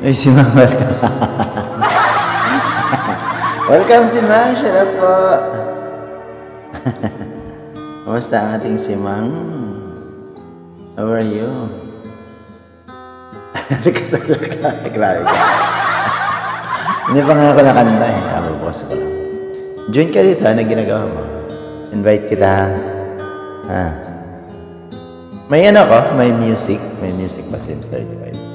Ay, si Mang, welcome. Welcome si Mang, shout out po. Kamusta ang ating si Mang? How are you? Grabe ka. Hindi pa nga ako nakanta eh. Abubos ko lang. Join ka dito, ano ginagawa mo? Invite kita. May ano ko? May music. May music ba Sims 35?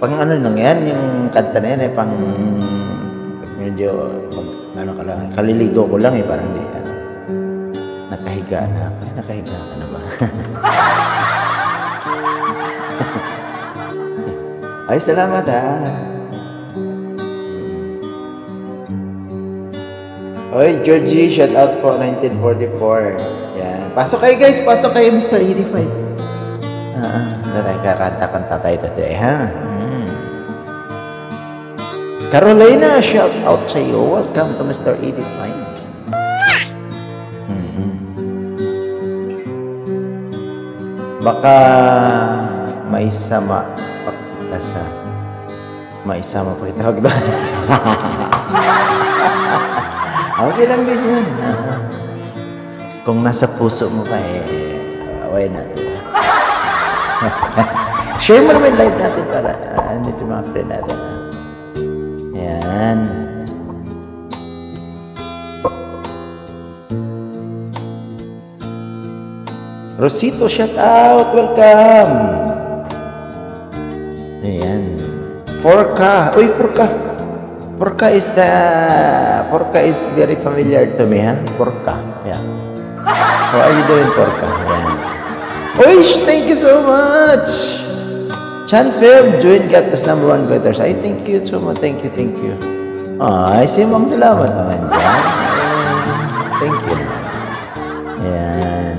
Pang ano lang yan, yung kanta na yan eh, pang medyo, ano ka lang, kaliligo ko lang eh, parang di, ano, nakahiga na ako. Ay, nakahiga ka na ba? Ay, salamat ha. Oy, Georgie, shout out po, 1944. Yan. Pasok kayo guys, pasok kayo, Mr. 85. Kakanta-kanta tayo today, ha? Carolina, shout out sa iyo. Welcome to Mr. 85. Baka may sama pakita sa may sama pakita wag doon. Okay lang din yun. Kung nasa puso mo pa why not? Share mo naman live natin para dito mga friend natin. Yan. Rosito, shout out. Welcome. Ayan. Porka. Uy, Porka. Porka is very familiar to me, ha? Porka. Yeah. How are you doing, Porka? Yan. Uy, thank you so much. Chanfeld, join Gat as #1 creators. Ay, thank you so much. Thank you. Ay, simang salamat naman dyan. Thank you naman. Ayan.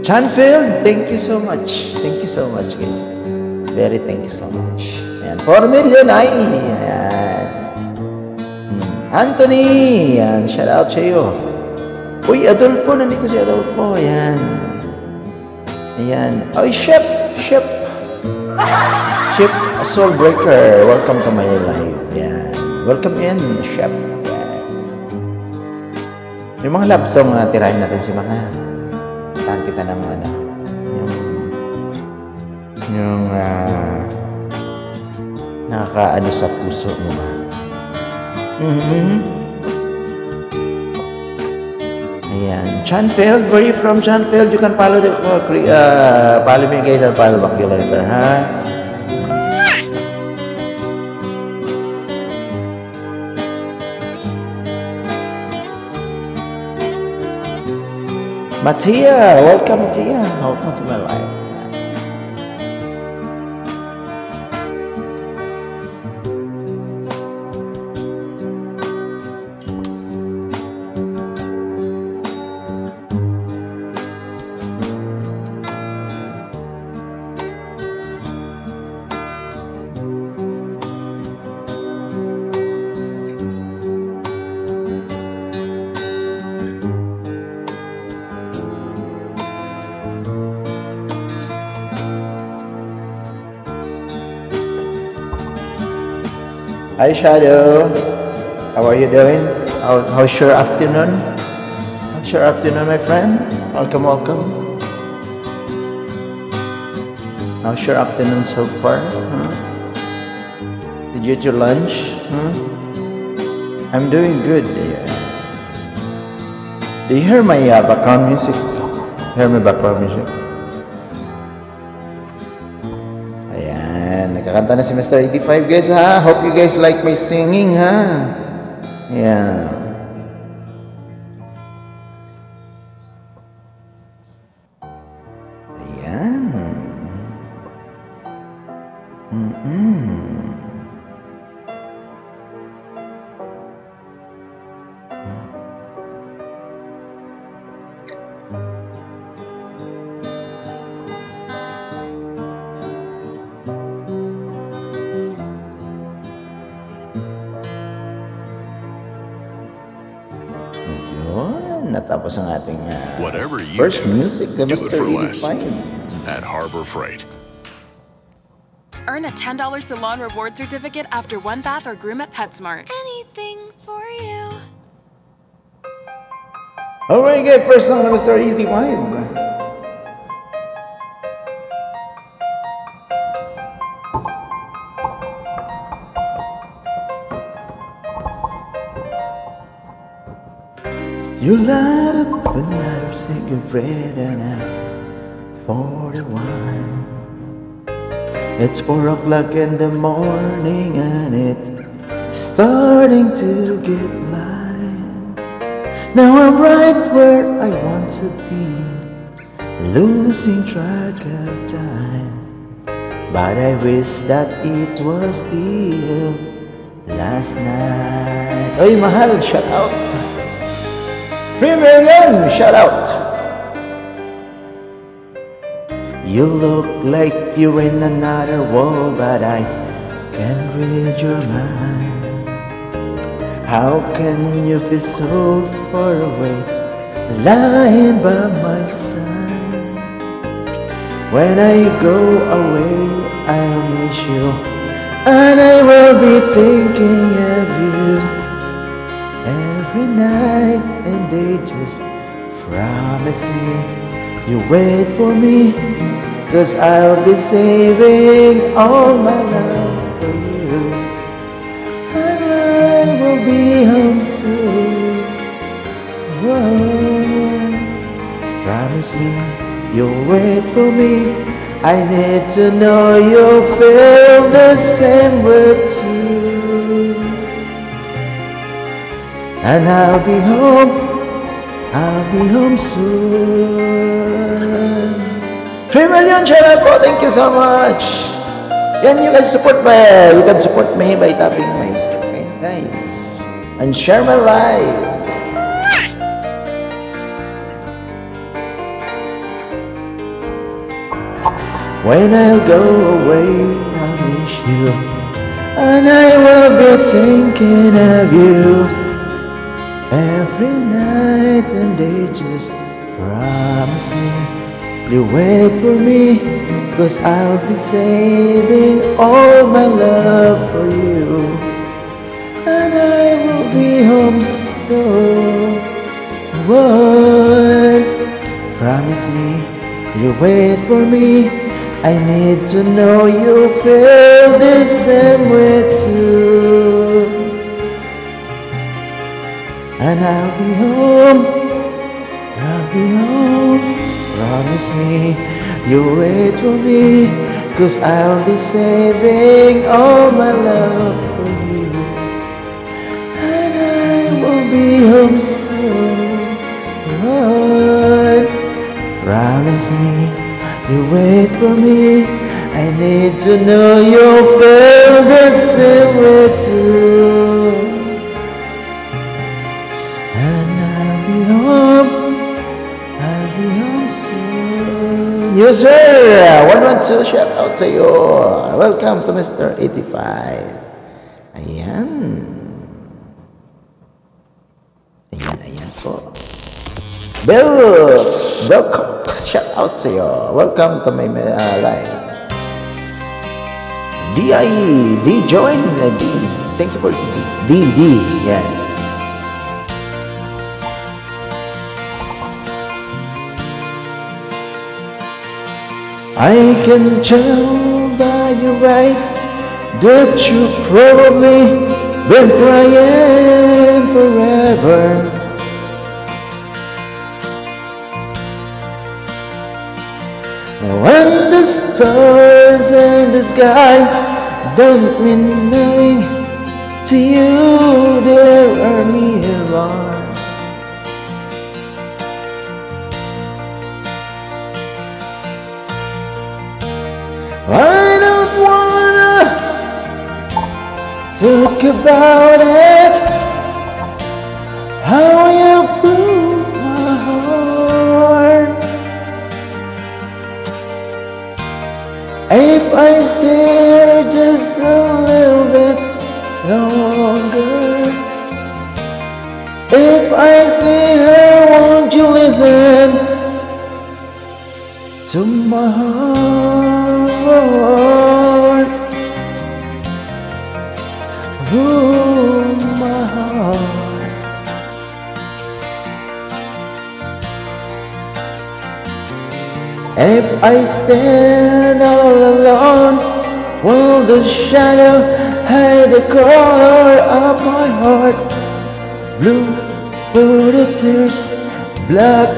Chanfeld, thank you so much. Thank you so much, guys. Very thank you so much. Ayan. 4 million, ay. Ayan. Anthony, ayan. Shout out sa iyo. Uy, Adolfo, nandito si Adolfo. Ayan. Ayan. Ay, Shep, Soul Breaker. Welcome to my live. Ayan. Welcome in, Shep. Ayan. Yung mga love song, tirahin natin si mga. Tahan kita ng ano. Yung nakakaano sa puso mo ba? Ayan. Chanfeld, where are you from, Chanfeld? You can follow the follow me guys and follow back you later, ha? Mattia, welcome Mattia. Welcome to my life. Hi Shadow, how are you doing? How's your afternoon? How's your afternoon, my friend? Welcome. How's your afternoon so far? Did you eat your lunch? I'm doing good. Yeah. Do you hear my background music? Hear my background music? Kakanta na si Mr. 85 guys ha. Hope you guys like my singing ha. Yeah. Ayan. natapos ang ating Whatever you first do, music, the do it Mr. for less 85. at Harbor Freight. Earn a $10 salon reward certificate after one bath or groom at PetSmart. Anything for you. Alright, guys, first song na Mr. 85. You light up another cigarette and I'm 41. It's 4 o'clock in the morning and it's starting to get light. Now I'm right where I want to be, losing track of time. But I wish that it was still last night. Oy, mahal, shout out! 3 million, shout out! You look like you're in another world, but I can't read your mind. How can you be so far away, lying by my side? When I go away, I'll miss you, and I will be thinking of you every night and day. Just promise me you wait for me, 'cause I'll be saving all my love for you, and I will be home soon. Whoa. Promise me you'll wait for me. I need to know you'll feel the same way too. And I'll be home soon. 3 million channel po, thank you so much. Yan, you can support me by tapping my screen, guys, and share my live. When I go away, I'll miss you, and I will be thinking of you every night and day. Just promise me you wait for me, 'cause I'll be saving all my love for you, and I will be home soon. Promise me you wait for me. I need to know you feel the same way too. And I'll be home. Promise me you wait for me, 'cause I'll be saving all my love for you, and I will be home soon. Promise me you wait for me. I need to know you'll feel the same way too. I'll be home soon. Yes, sir! 112, shout out to you. Welcome to Mr. 85. Ayan. Ayan po. Bell Cox, shout out to you. Welcome to my live. D join, D. Thank you for D. Yeah. I can tell by your eyes that you probably been crying forever. When the stars in the sky don't mean nothing to you, there are me around. I don't wanna talk about it, how you broke my heart. If I stare just a little bit longer, if I see her to my heart. Oh, my heart. If I stand all alone, will the shadow hide the color of my heart? Blue for the tears, black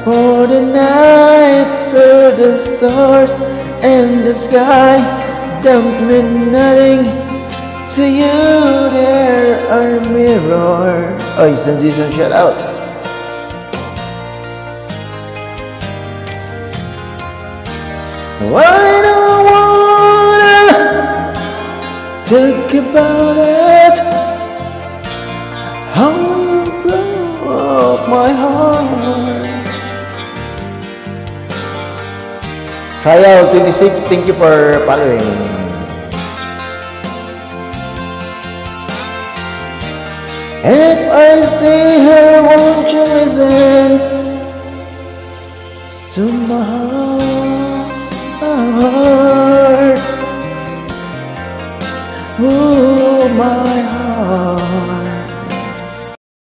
for the night, for the stars and the sky don't mean nothing to you. There are mirror. Oh, San Jason, shout out. I don't wanna talk about it. How you broke my heart. Trial 26, thank you for following. If I see her, won't you listen to my heart? Oh, my